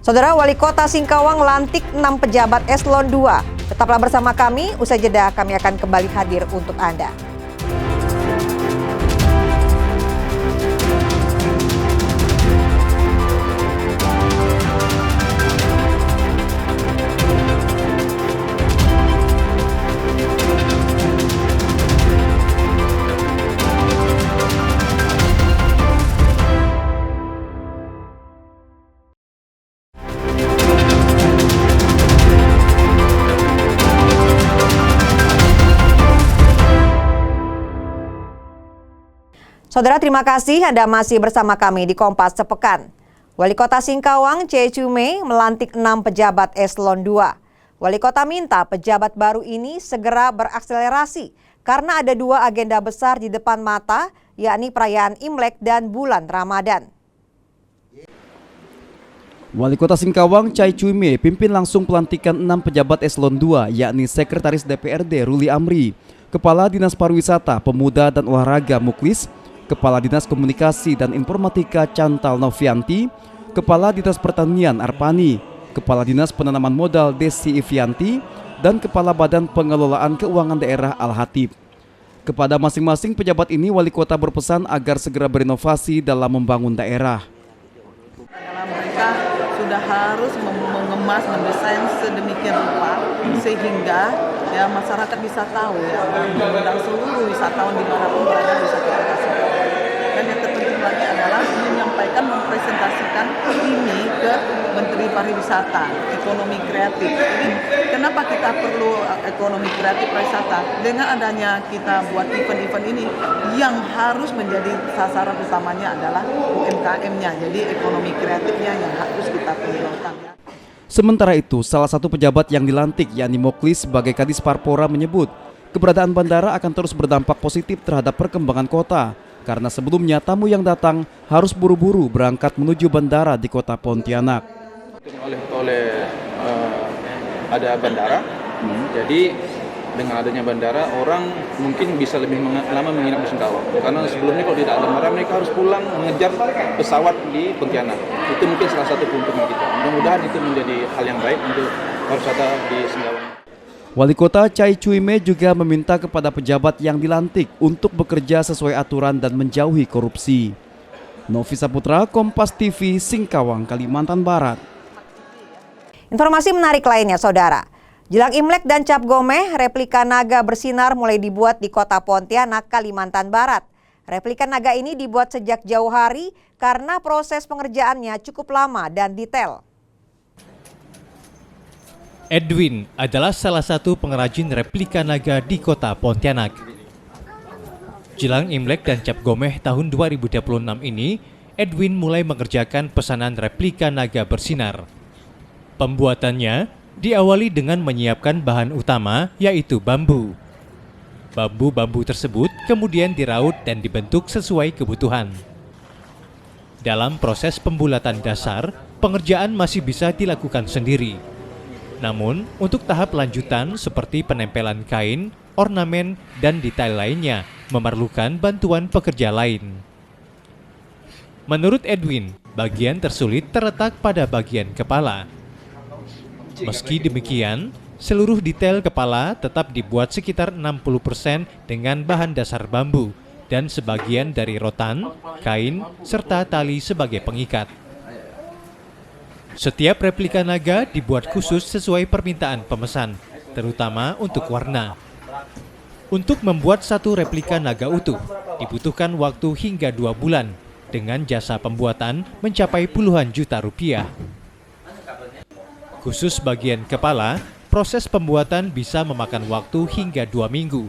Speaker 1: Saudara, Wali Kota Singkawang lantik 6 pejabat eselon 2. Tetaplah bersama kami, usai jeda kami akan kembali hadir untuk Anda. Saudara, terima kasih Anda masih bersama kami di Kompas Sepekan. Wali Kota Singkawang, Chai Chume, melantik 6 pejabat eselon 2. Wali Kota minta pejabat baru ini segera berakselerasi karena ada 2 agenda besar di depan mata, yakni perayaan Imlek dan bulan Ramadan.
Speaker 2: Wali Kota Singkawang, Chai Chume, pimpin langsung pelantikan 6 pejabat eselon 2, yakni Sekretaris DPRD Ruli Amri, Kepala Dinas Pariwisata, Pemuda dan Olahraga Muklis, Kepala Dinas Komunikasi dan Informatika Chantal Novianti, Kepala Dinas Pertanian Arpani, Kepala Dinas Penanaman Modal Desi Ivianti, dan Kepala Badan Pengelolaan Keuangan Daerah Al-Hatib. Kepada masing-masing pejabat ini, Wali Kota berpesan agar segera berinovasi dalam membangun daerah.
Speaker 6: Mereka sudah harus mengemas, mendesain sedemikian rupa sehingga ya masyarakat bisa tahu ya, mengundang seluruh wisatawan dimanapun berada bisa kita kasih. Dan yang terpenting lagi adalah menyampaikan, mempresentasikan ini ke Menteri Pariwisata, Ekonomi Kreatif. Jadi kenapa kita perlu ekonomi kreatif pariwisata? Dengan adanya kita buat event-event ini, yang harus menjadi sasaran utamanya adalah UMKM-nya. Jadi ekonomi kreatifnya yang harus kita tinggalkan.
Speaker 2: Sementara itu, salah satu pejabat yang dilantik, yakni Moklis sebagai Kadis Parpora, menyebut keberadaan bandara akan terus berdampak positif terhadap perkembangan kota. Karena sebelumnya tamu yang datang harus buru-buru berangkat menuju bandara di kota Pontianak.
Speaker 15: Ada bandara, jadi dengan adanya bandara orang mungkin bisa lebih lama menginap di Singkawang. Karena sebelumnya kalau tidak ada bandara mereka harus pulang mengejar pesawat di Pontianak. Itu mungkin salah satu keuntungan kita. Mudah-mudahan itu menjadi hal yang baik untuk pariwisata di Singkawang.
Speaker 2: Wali Kota Chai Chume juga meminta kepada pejabat yang dilantik untuk bekerja sesuai aturan dan menjauhi korupsi. Novi Saputra, Kompas TV, Singkawang, Kalimantan Barat.
Speaker 1: Informasi menarik lainnya, Saudara. Jelang Imlek dan Cap Gomeh, replika naga bersinar mulai dibuat di kota Pontianak, Kalimantan Barat. Replika naga ini dibuat sejak jauh hari karena proses pengerjaannya cukup lama dan detail.
Speaker 8: Edwin adalah salah satu pengrajin replika naga di kota Pontianak. Jelang Imlek dan Cap Gomeh tahun 2026 ini, Edwin mulai mengerjakan pesanan replika naga bersinar. Pembuatannya diawali dengan menyiapkan bahan utama, yaitu bambu. Bambu-bambu tersebut kemudian diraut dan dibentuk sesuai kebutuhan. Dalam proses pembulatan dasar, pengerjaan masih bisa dilakukan sendiri. Namun, untuk tahap lanjutan seperti penempelan kain, ornamen, dan detail lainnya memerlukan bantuan pekerja lain. Menurut Edwin, bagian tersulit terletak pada bagian kepala. Meski demikian, seluruh detail kepala tetap dibuat sekitar 60% dengan bahan dasar bambu dan sebagian dari rotan, kain, serta tali sebagai pengikat. Setiap replika naga dibuat khusus sesuai permintaan pemesan, terutama untuk warna. Untuk membuat satu replika naga utuh, dibutuhkan waktu hingga 2 bulan, dengan jasa pembuatan mencapai puluhan juta rupiah. Khusus bagian kepala, proses pembuatan bisa memakan waktu hingga 2 minggu.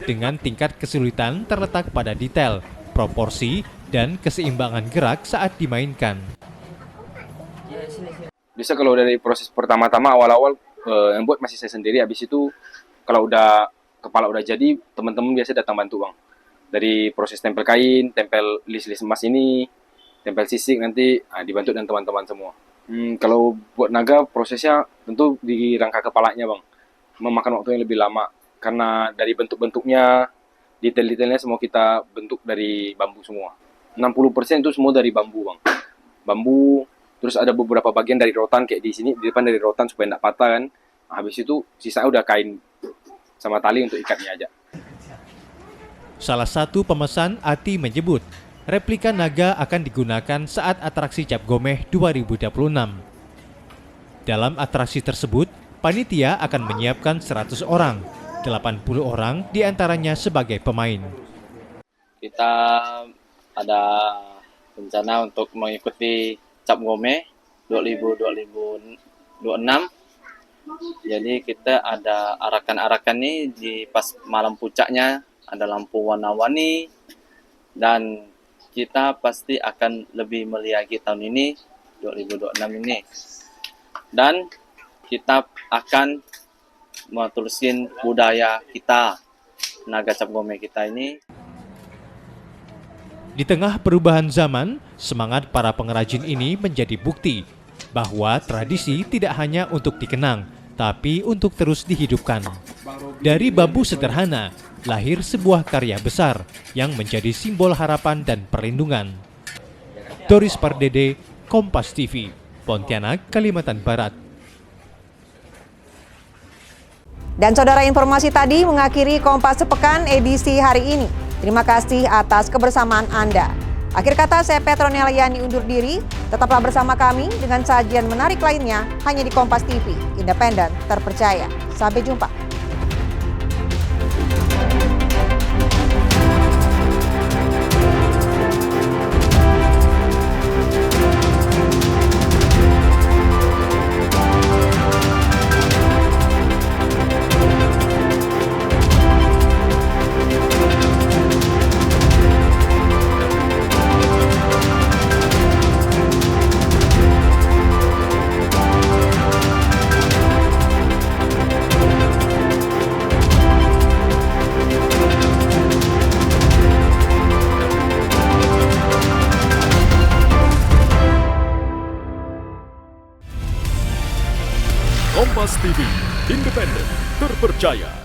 Speaker 8: Dengan tingkat kesulitan terletak pada detail, proporsi, dan keseimbangan gerak saat dimainkan.
Speaker 16: Bisa kalau dari proses pertama-tama awal-awal yang buat masih saya sendiri, habis itu kalau kepala udah jadi, teman-teman biasa datang bantu bang. Dari proses tempel kain, tempel list-list emas ini, tempel sisik nanti dibantu dengan teman-teman semua. Kalau buat naga prosesnya tentu di rangka kepalanya bang, memakan waktu yang lebih lama karena dari bentuk-bentuknya, detail-detailnya semua kita bentuk dari bambu semua. 60% itu semua dari bambu bang, bambu. Terus ada beberapa bagian dari rotan kayak di sini, di depan dari rotan supaya tidak patah kan. Habis itu sisanya udah kain sama tali untuk ikatnya aja.
Speaker 8: Salah satu pemesan Ati menyebut, replika naga akan digunakan saat atraksi Cap Gomeh 2026. Dalam atraksi tersebut, panitia akan menyiapkan 100 orang, 80 orang diantaranya sebagai pemain.
Speaker 17: Kita ada rencana untuk mengikuti Cap Gomeh 2026. Jadi kita ada arakan-arakan nih di pas malam puncaknya, ada lampu warna-warni, dan kita pasti akan lebih meriahi tahun ini 2026 ini. Dan kita akan menerusin budaya kita, naga Cap Gomeh kita ini.
Speaker 8: Di tengah perubahan zaman, semangat para pengrajin ini menjadi bukti bahwa tradisi tidak hanya untuk dikenang, tapi untuk terus dihidupkan. Dari bambu sederhana, lahir sebuah karya besar yang menjadi simbol harapan dan perlindungan. Doris Pardede, Kompas TV, Pontianak, Kalimantan Barat.
Speaker 1: Dan saudara, informasi tadi mengakhiri Kompas Sepekan edisi hari ini. Terima kasih atas kebersamaan Anda. Akhir kata, saya Petronella Yani undur diri. Tetaplah bersama kami dengan sajian menarik lainnya hanya di Kompas TV, independen, terpercaya. Sampai jumpa.
Speaker 18: Kompas TV, independen, terpercaya.